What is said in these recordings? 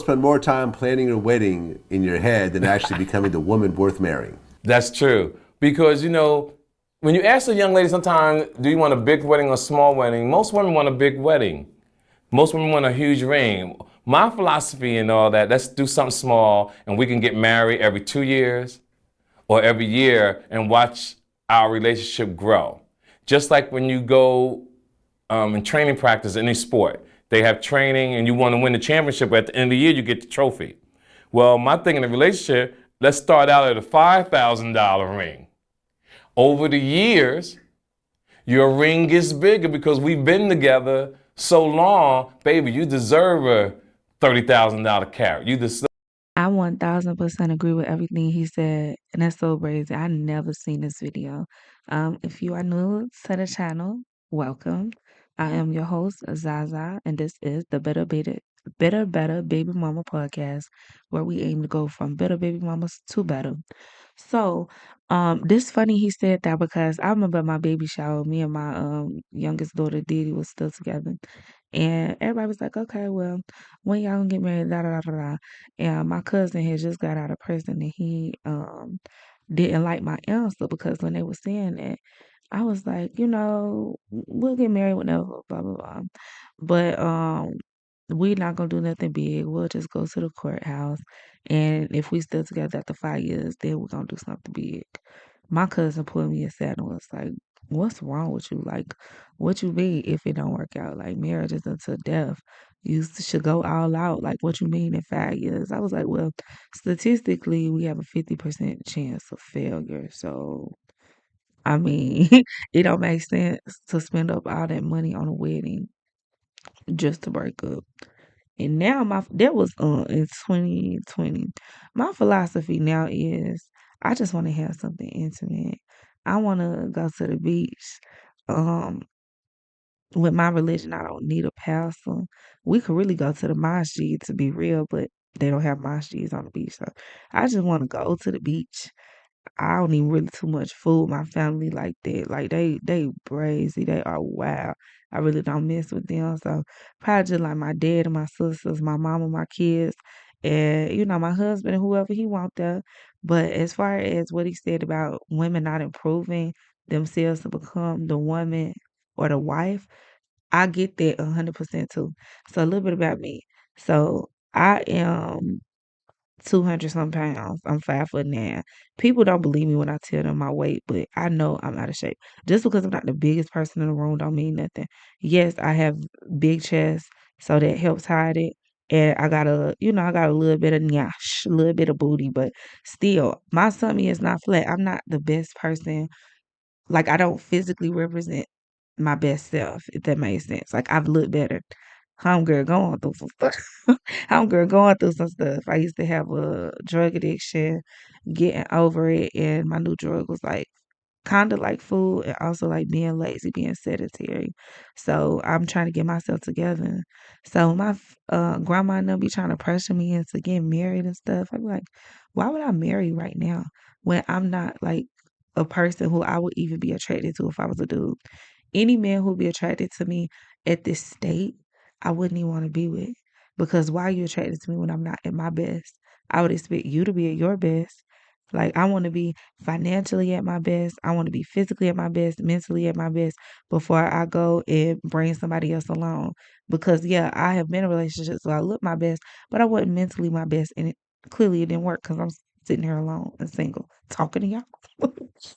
Spend more time planning your wedding in your head than actually becoming the woman worth marrying. That's true. Because, when you ask a young lady sometimes, do you want a big wedding or a small wedding? Most women want a big wedding. Most women want a huge ring. My philosophy and all that, let's do something small and we can get married every 2 years or every year and watch our relationship grow. Just like when you go in training practice in any sport, they have training and you want to win the championship. At the end of the year, you get the trophy. Well, my thing in a relationship, let's start out at a $5,000 ring. Over the years, your ring gets bigger because we've been together so long. Baby, you deserve a $30,000 carat. You deserve. I 1000% agree with everything he said, and that's so crazy. I never seen this video. If you are new to the channel, welcome. I am your host, Zaza, and this is the Better Baby Mama podcast, where we aim to go from better baby mamas to better. So, this funny he said that because I remember my baby shower, me and my youngest daughter Didi was still together. And everybody was like, okay, well, when y'all gonna get married, da da da da da. And my cousin had just got out of prison and he didn't like my answer because when they were saying that, I was like, we'll get married whenever, blah blah blah. But we're not gonna do nothing big. We'll just go to the courthouse, and if we still together after 5 years, then we're gonna do something big. My cousin pulled me aside and was like, "What's wrong with you? Like, what you mean if it don't work out? Like, marriage is until death. You should go all out. Like, what you mean in 5 years?" I was like, "Well, statistically, we have a 50% chance of failure. So, I mean, it don't make sense to spend up all that money on a wedding just to break up." And now that was in 2020. My philosophy now is I just want to have something intimate. I want to go to the beach. Um, with my religion, I don't need a pastor. We could really go to the masjid to be real, but they don't have masjids on the beach. So I just want to go to the beach. I don't even really too much fool my family like that. Like they crazy. They are wild. I really don't mess with them. So probably just like my dad and my sisters, my mama, my kids, and my husband and whoever he want there. But as far as what he said about women not improving themselves to become the woman or the wife, I get that 100% too. So a little bit about me. So I am 200 some pounds. I'm 5'9". People don't believe me when I tell them my weight, but I know I'm out of shape. Just because I'm not the biggest person in the room don't mean nothing. Yes, I have big chest, so that helps hide it. And I got a little bit of nyash, a little bit of booty, but still, my tummy is not flat. I'm not the best person. Like, I don't physically represent my best self, if that makes sense. Like, I've looked better. Homegirl going through some stuff. Homegirl going through some stuff. I used to have a drug addiction, getting over it, and my new drug was like kind of like food and also like being lazy, being sedentary. So I'm trying to get myself together. So my grandma and them be trying to pressure me into getting married and stuff. I'm like, why would I marry right now when I'm not like a person who I would even be attracted to if I was a dude? Any man who'd be attracted to me at this state, I wouldn't even want to be with. Because why are you attracted to me when I'm not at my best? I would expect you to be at your best. Like, I want to be financially at my best. I want to be physically at my best, mentally at my best before I go and bring somebody else along. Because, yeah, I have been in relationships, so I look my best, but I wasn't mentally my best. And clearly it didn't work because I'm sitting here alone and single talking to y'all.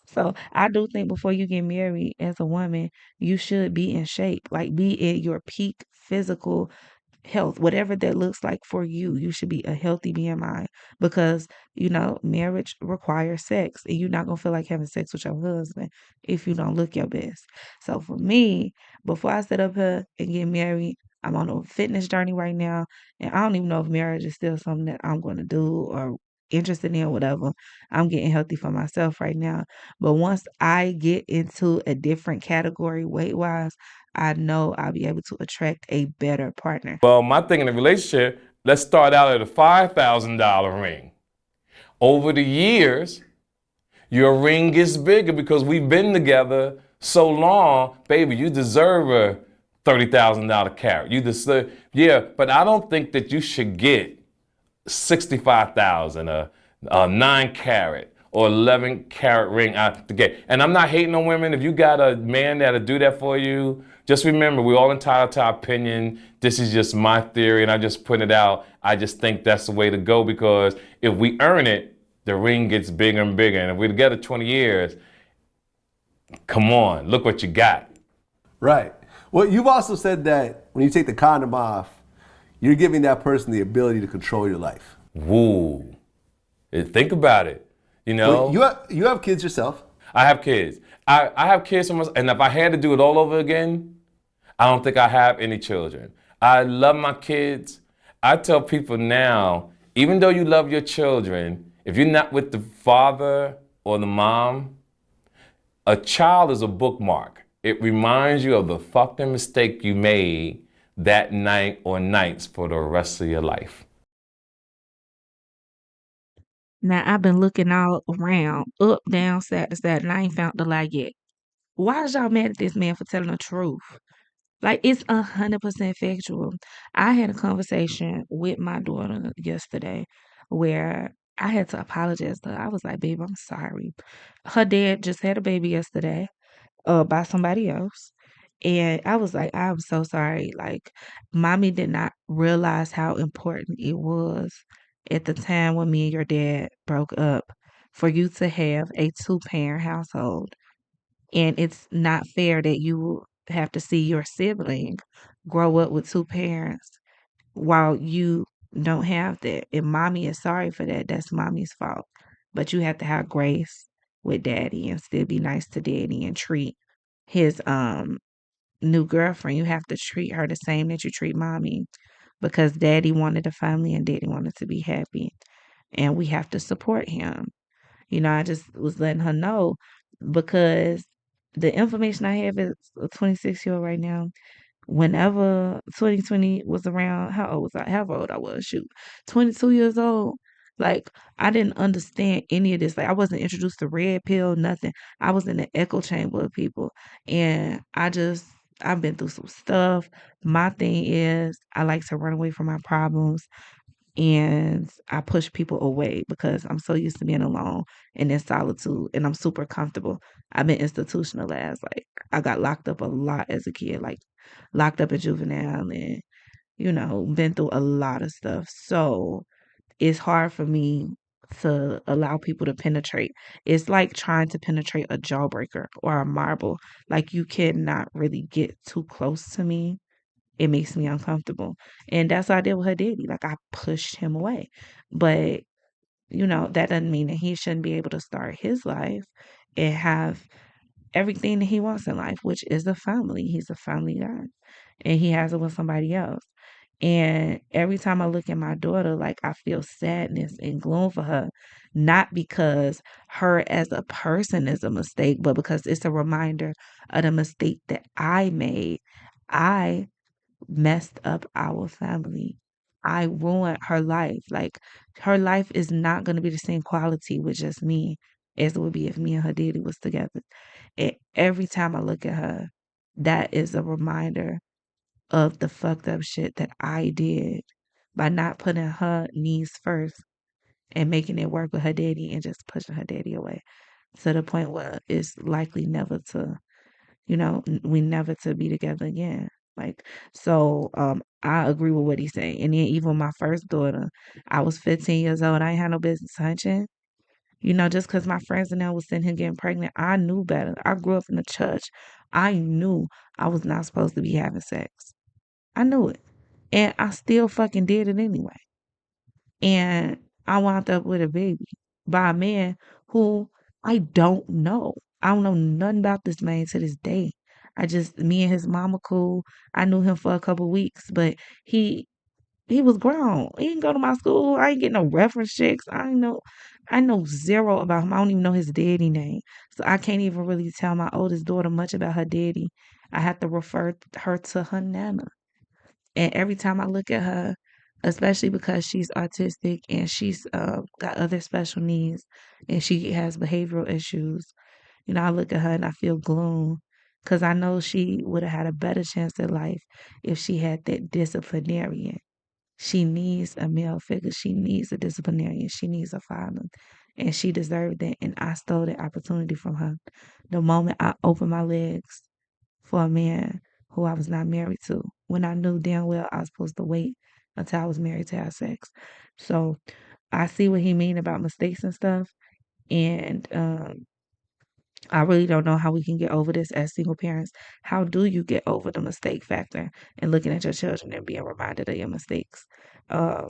So I do think before you get married as a woman, you should be in shape, like be in your peak physical health, whatever that looks like for you. You should be a healthy BMI because, marriage requires sex and you're not going to feel like having sex with your husband if you don't look your best. So for me, before I set up here and get married, I'm on a fitness journey right now. And I don't even know if marriage is still something that I'm going to do or interested in, whatever. I'm getting healthy for myself right now. But once I get into a different category weight wise, I know I'll be able to attract a better partner. Well, my thing in a relationship, let's start out at a $5,000 ring. Over the years, your ring gets bigger because we've been together so long. Baby, you deserve a $30,000 carat. You deserve, yeah, but I don't think that you should get $65,000, a 9 carat or 11 carat ring out the gate. And I'm not hating on women. If you got a man that'll do that for you, just remember we're all entitled to our opinion. This is just my theory, and I just put it out. I just think that's the way to go, because if we earn it, the ring gets bigger and bigger. And if we're together 20 years, come on, look what you got. Right. Well, you've also said that when you take the condom off, you're giving that person the ability to control your life. Woo. Think about it. You know, Well, you have kids yourself. I have kids. I have kids for myself, and if I had to do it all over again, I don't think I have any children. I love my kids. I tell people now, even though you love your children, if you're not with the father or the mom, a child is a bookmark. It reminds you of the fucking mistake you made that night or nights for the rest of your life. Now I've been looking all around, up, down, side to side, and I ain't found the lie yet. Why is y'all mad at this man for telling the truth? Like, it's 100% factual. I had a conversation with my daughter yesterday where I had to apologize to her. I was like, babe, I'm sorry. Her dad just had a baby yesterday, by somebody else. And I was like, I'm so sorry. Like, mommy did not realize how important it was at the time when me and your dad broke up for you to have a two-parent household. And it's not fair that you have to see your sibling grow up with two parents while you don't have that. And mommy is sorry for that. That's mommy's fault. But you have to have grace with daddy and still be nice to daddy and treat his new girlfriend. You have to treat her the same that you treat mommy, because daddy wanted a family and daddy wanted to be happy. And we have to support him. I just was letting her know, because the information I have is a 26-year-old right now. Whenever 2020 was around, how old was I? How old I was? Shoot, 22 years old. Like, I didn't understand any of this. Like, I wasn't introduced to red pill, nothing. I was in the echo chamber of people. And I've been through some stuff. My thing is, I like to run away from my problems, and I push people away because I'm so used to being alone and in solitude, and I'm super comfortable. I've been institutionalized. Like, I got locked up a lot as a kid, like locked up in juvenile, and been through a lot of stuff. So it's hard for me to allow people to penetrate. It's like trying to penetrate a jawbreaker or a marble. Like, you cannot really get too close to me. It makes me uncomfortable. And that's what I did with her daddy. Like, I pushed him away. But, that doesn't mean that he shouldn't be able to start his life and have everything that he wants in life, which is a family. He's a family guy. And he has it with somebody else. And every time I look at my daughter, like, I feel sadness and gloom for her, not because her as a person is a mistake, but because it's a reminder of the mistake that I made. I messed up our family. I ruined her life. Like, her life is not going to be the same quality with just me as it would be if me and her daddy was together. And every time I look at her, that is a reminder of the fucked up shit that I did by not putting her needs first and making it work with her daddy and just pushing her daddy away to the point where it's likely never to, we never to be together again. Like, so I agree with what he's saying. And then even my first daughter, I was 15 years old. I ain't had no business hunching. Just because my friends and I was sitting here getting pregnant, I knew better. I grew up in the church. I knew I was not supposed to be having sex. I knew it. And I still fucking did it anyway. And I wound up with a baby by a man who I don't know. I don't know nothing about this man to this day. Me and his mama cool. I knew him for a couple weeks, but he was grown. He didn't go to my school. I ain't getting no reference checks. I know zero about him. I don't even know his daddy name. So I can't even really tell my oldest daughter much about her daddy. I have to refer her to her nana. And every time I look at her, especially because she's autistic and she's got other special needs and she has behavioral issues, I look at her and I feel gloom, because I know she would have had a better chance at life if she had that disciplinarian. She needs a male figure. She needs a disciplinarian. She needs a father. And she deserved that. And I stole that opportunity from her. The moment I opened my legs for a man who I was not married to, when I knew damn well I was supposed to wait until I was married to have sex. So I see what he mean about mistakes and stuff. And I really don't know how we can get over this as single parents. How do you get over the mistake factor and looking at your children and being reminded of your mistakes? Uh,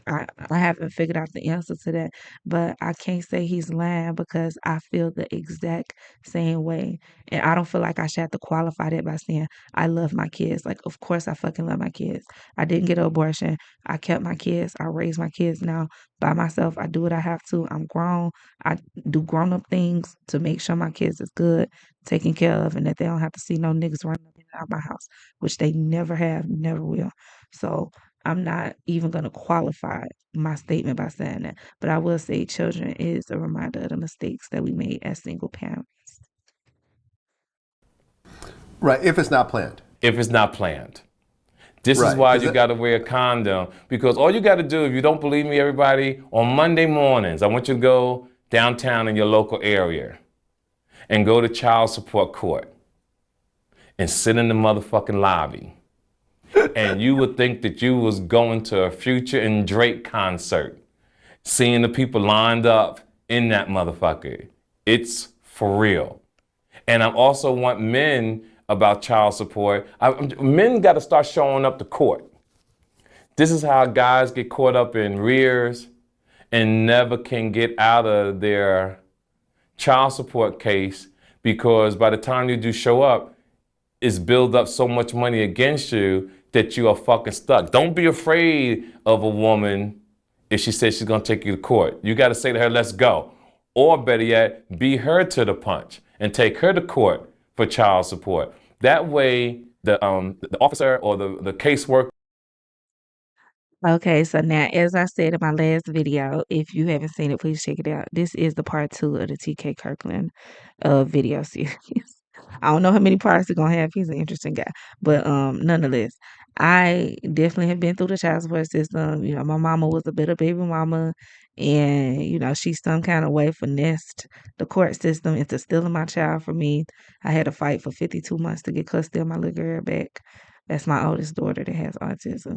I haven't figured out the answer to that, but I can't say he's lying because I feel the exact same way. And I don't feel like I should have to qualify that by saying I love my kids. Like, of course, I fucking love my kids. I didn't get an abortion. I kept my kids. I raised my kids now by myself. I do what I have to. I'm grown. I do grown up things to make sure my kids is good, taken care of, and that they don't have to see no niggas running in and out my house, which they never have, never will. So, I'm not even going to qualify my statement by saying that, but I will say children is a reminder of the mistakes that we made as single parents. Right, if it's not planned. If it's not planned. This is Right, why 'cause you got to wear a condom, because all you got to do, if you don't believe me, everybody, on Monday mornings, I want you to go downtown in your local area and go to child support court and sit in the motherfucking lobby. And you would think that you was going to a Future and Drake concert, seeing the people lined up in that motherfucker. It's for real. And I also want men about child support. Men got to start showing up to court. This is how guys get caught up in rears and never can get out of their child support case, because by the time you do show up, it's built up so much money against you that you are fucking stuck. Don't be afraid of a woman if she says she's gonna take you to court. You gotta say to her, let's go. Or better yet, beat her to the punch and take her to court for child support. That way, the officer or the caseworker. Okay, so now, as I said in my last video, if you haven't seen it, please check it out. This is the part 2 of the TK Kirkland video series. I don't know how many parts it's gonna have. He's an interesting guy, but nonetheless, I definitely have been through the child support system. You know, my mama was a bitter baby mama, and you know, she some kind of way finessed the court system into stealing my child from me. I had to fight for 52 months to get custody of my little girl back. That's my oldest daughter that has autism.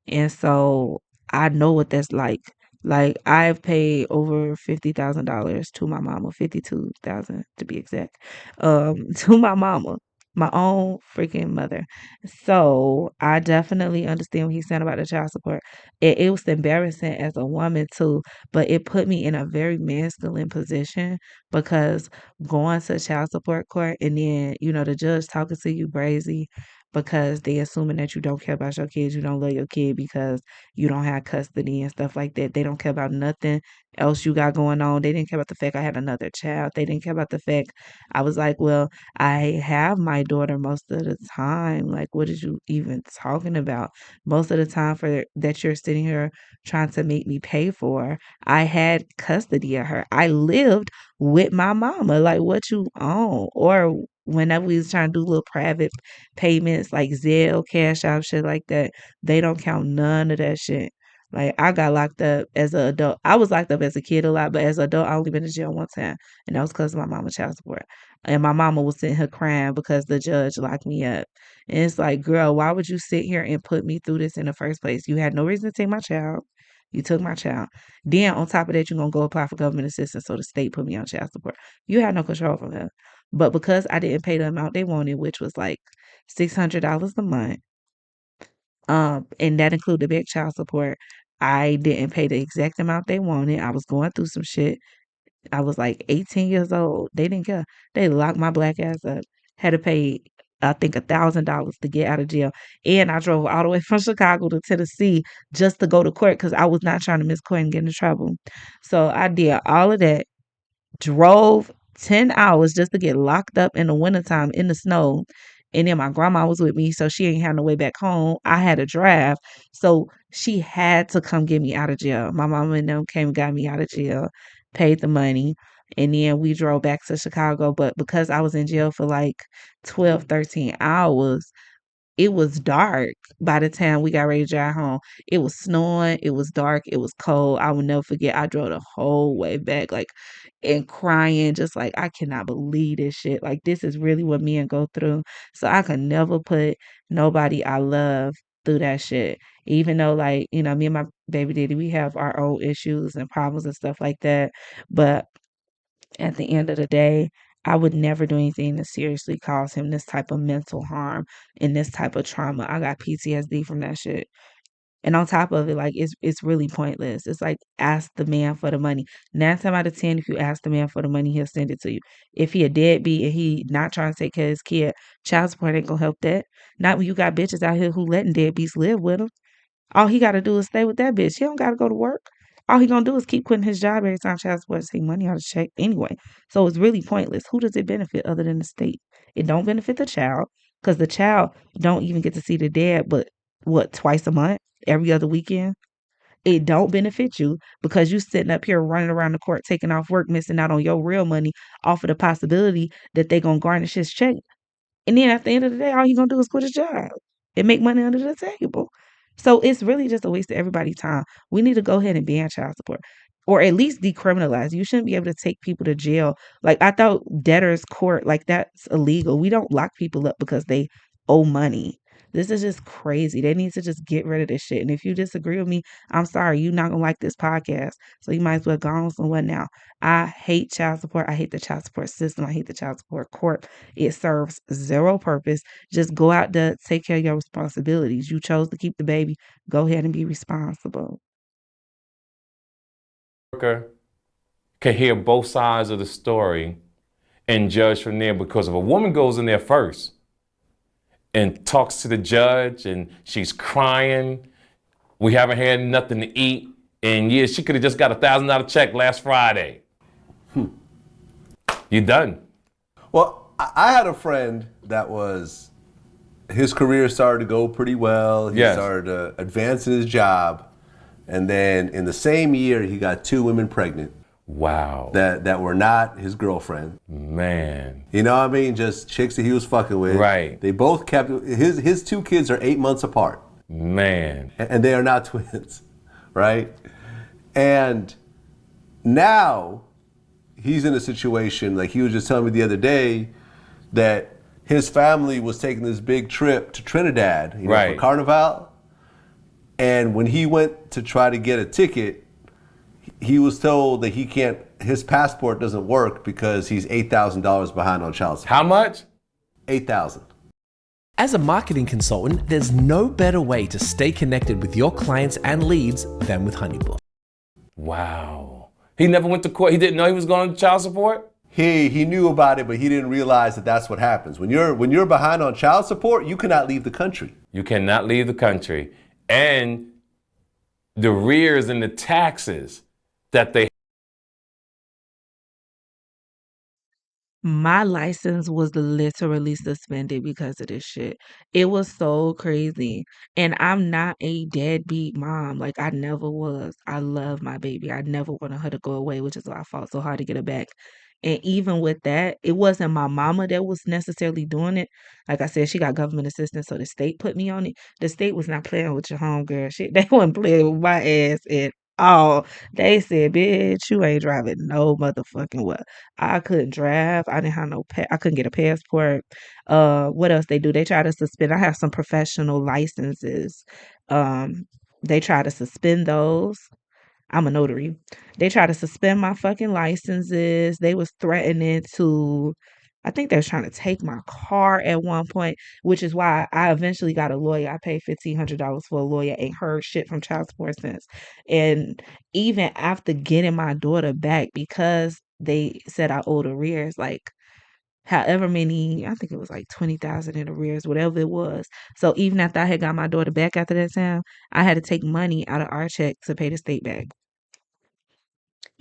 And so I know what that's like. Like I've paid over $50,000 to my mama, 52,000 to be exact, to my mama, my own freaking mother. So I definitely understand what he's saying about the child support. It was embarrassing as a woman too, but it put me in a very masculine position because going to child support court and then, you know, the judge talking to you crazy because they assuming that you don't care about your kids, you don't love your kid because you don't have custody and stuff like that. They don't care about nothing else you got going on. They didn't care about the fact I had another child. They didn't care about the fact I was like, well, I have my daughter most of the time. Like, what is you even talking about? Most of the time for that you're sitting here trying to make me pay for, I had custody of her. I lived with my mama. Like, what you own? Or whenever we was trying to do little private payments like Zelle, Cash App, shit like that, they don't count none of that shit. Like I got locked up as an adult. I was locked up as a kid a lot, but as an adult, I only been to jail one time, and that was because of my mama's child support. And my mama was sitting here crying because the judge locked me up. And it's like, girl, why would you sit here and put me through this in the first place? You had no reason to take my child. You took my child. Then on top of that, you're gonna go apply for government assistance, so the state put me on child support. You had no control from that. But because I didn't pay the amount they wanted, which was like $600 a month, and that included big child support, I didn't pay the exact amount they wanted. I was going through some shit. I was like 18 years old. They didn't care. They locked my black ass up. Had to pay, I think, $1,000 to get out of jail. And I drove all the way from Chicago to Tennessee just to go to court because I was not trying to miss court and get in trouble. So I did all of that, drove 10 hours just to get locked up in the wintertime in the snow. And then my grandma was with me, so she ain't had no way back home. I had to drive. So she had to come get me out of jail. My mama and them came and got me out of jail, paid the money, and then we drove back to Chicago. But because I was in jail for like 12, 13 hours, it was dark by the time we got ready to drive home. It was snowing, it was dark, it was cold. I will never forget. I drove the whole way back, like, and crying, just like, I cannot believe this shit. Like, this is really what men go through. So I could never put nobody I love through that shit. Even though, like, me and my baby daddy, we have our own issues and problems and stuff like that. But at the end of the day, I would never do anything to seriously cause him this type of mental harm and this type of trauma. I got PTSD from that shit. And on top of it, like, it's really pointless. It's like, ask the man for the money. 9 times out of 10, if you ask the man for the money, he'll send it to you. If he a deadbeat and he not trying to take care of his kid, child support ain't gonna help that. Not when you got bitches out here who letting deadbeats live with them. All he got to do is stay with that bitch. He don't got to go to work. All he gonna do is keep quitting his job every time child support take money out of check anyway. So it's really pointless. Who does it benefit other than the state? It don't benefit the child because the child don't even get to see the dad, but what, twice a month, every other weekend? It don't benefit you because you sitting up here running around the court, taking off work, missing out on your real money off of the possibility that they gonna garnish his check. And then at the end of the day, all he gonna do is quit his job and make money under the table. So it's really just a waste of everybody's time. We need to go ahead and ban child support or at least decriminalize. You shouldn't be able to take people to jail. Like, I thought debtors court, like, that's illegal. We don't lock people up because they owe money. This is just crazy. They need to just get rid of this shit. And if you disagree with me, I'm sorry. You're not gonna like this podcast. So you might as well go on somewhere now. I hate child support. I hate the child support system. I hate the child support court. It serves zero purpose. Just go out there, take care of your responsibilities. You chose to keep the baby. Go ahead and be responsible. Worker can hear both sides of the story and judge from there, because if a woman goes in there first and talks to the judge and she's crying, we haven't had nothing to eat, and yeah, she could have just got $1,000 check last Friday. You done. Well, I had a friend that was, his career started to go pretty well. He Yes. started to advance in his job. And then in the same year, he got 2 women pregnant Wow. that were not his girlfriend. Man. You know what I mean? Just chicks that he was fucking with. Right. They both kept, his 2 kids are 8 months apart. Man. And they are not twins, right? And now he's in a situation, like he was just telling me the other day, that his family was taking this big trip to Trinidad, Right. for Carnival. And when he went to try to get a ticket, he was told that his passport doesn't work because he's $8,000 behind on child support. How much? $8,000. As a marketing consultant, there's no better way to stay connected with your clients and leads than with Honeybook. Wow. He never went to court. He didn't know he was going to child support? He knew about it, but he didn't realize that that's what happens. When you're behind on child support, you cannot leave the country. You cannot leave the country. And the arrears and the taxes that they. My license was literally suspended because of this shit. It was so crazy. And I'm not a deadbeat mom. Like, I never was. I love my baby. I never wanted her to go away, which is why I fought so hard to get her back. And even with that, it wasn't my mama that was necessarily doing it. Like I said, she got government assistance, so the state put me on it. The state was not playing with your homegirl shit. They wasn't playing with my ass at all. They said, bitch, you ain't driving no motherfucking well. I couldn't drive. I didn't have I couldn't get a passport. What else they do? They try to suspend. I have some professional licenses. They try to suspend those. I'm a notary. They try to suspend my fucking licenses. They was threatening to, I think they was trying to take my car at one point, which is why I eventually got a lawyer. I paid $1,500 for a lawyer. Ain't heard shit from child support since. And even after getting my daughter back, because they said I owed arrears, like however many, I think it was like 20,000 in arrears, whatever it was. So even after I had got my daughter back after that time, I had to take money out of our check to pay the state back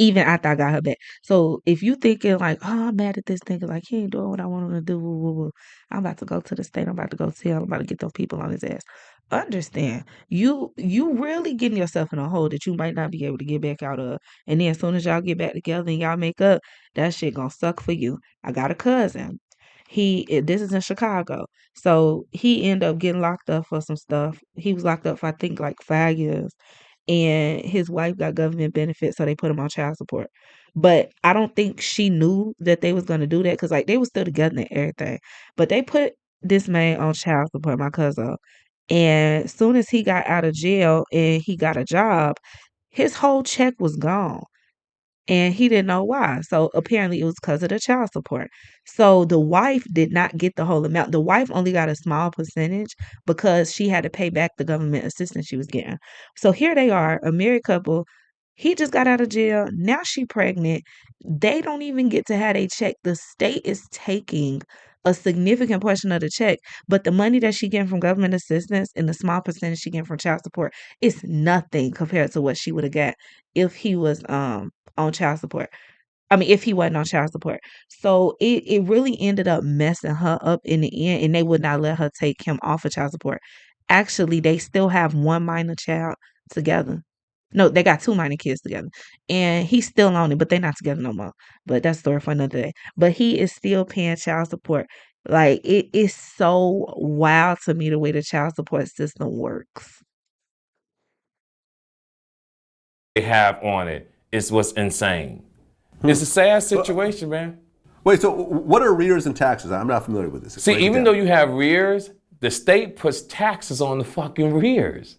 even after I got her back. So if you thinking like, oh, I'm mad at this nigga, like he ain't doing what I want him to do, woo, woo, woo. I'm about to go to the state. I'm about to go tell. I'm about to get those people on his ass. Understand, you really getting yourself in a hole that you might not be able to get back out of. And then as soon as y'all get back together and y'all make up, that shit gonna suck for you. I got a cousin. This is in Chicago. So he ended up getting locked up for some stuff. He was locked up for I think like 5 years. And his wife got government benefits, so they put him on child support. But I don't think she knew that they was gonna do that because like they were still together and everything. But they put this man on child support, my cousin. And as soon as he got out of jail and he got a job, his whole check was gone and he didn't know why. So apparently it was because of the child support. So the wife did not get the whole amount. The wife only got a small percentage because she had to pay back the government assistance she was getting. So here they are, a married couple. He just got out of jail. Now she pregnant. They don't even get to have a check. The state is taking a significant portion of the check, but the money that she getting from government assistance and the small percentage she getting from child support is nothing compared to what she would have got if he was on child support. I mean, if he wasn't on child support. So it really ended up messing her up in the end, and they would not let her take him off of child support. Actually, they still have one minor child together. No, they got two minor kids together. And he's still on it, but they're not together no more. But that's a story for another day. But he is still paying child support. Like it is so wild to me the way the child support system works. They have on it is what's insane. It's a sad situation, man. Wait, so what are arrears and taxes? I'm not familiar with this. See, Break it even down. though you have rears, the state puts taxes on the fucking rears.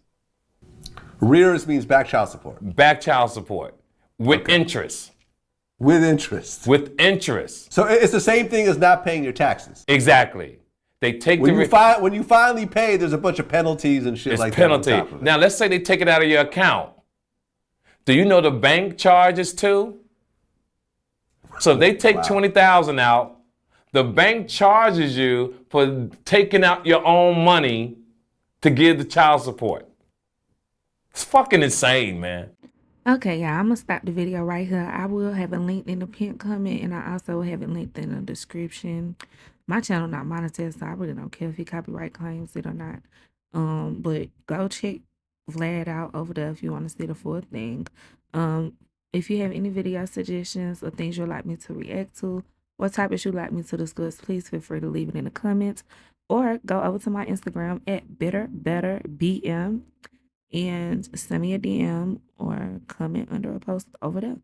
Arrears means back child support. Back child support with interest. With interest. With interest. So it's the same thing as not paying your taxes. Exactly. They take When you finally pay, there's a bunch of penalties and shit it's like penalty. that on top of it. Now let's say they take it out of your account. Do you know the bank charges too? So if they take $20,000 out, the bank charges you for taking out your own money to give the child support. It's fucking insane, man. Okay, yeah, I'm gonna stop the video right here. I will have it linked in the pinned comment, and I also have it linked in the description. My channel not monetized, so I really don't care if he copyright claims it or not. But go check Vlad out over there if you want to see the full thing. If you have any video suggestions or things you'd like me to react to, or topics you'd like me to discuss, please feel free to leave it in the comments, or go over to my Instagram at bitterbetterbm and send me a DM or comment under a post over there.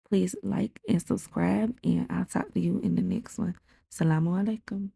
Please like and subscribe, and I'll talk to you in the next one. Assalamu alaikum.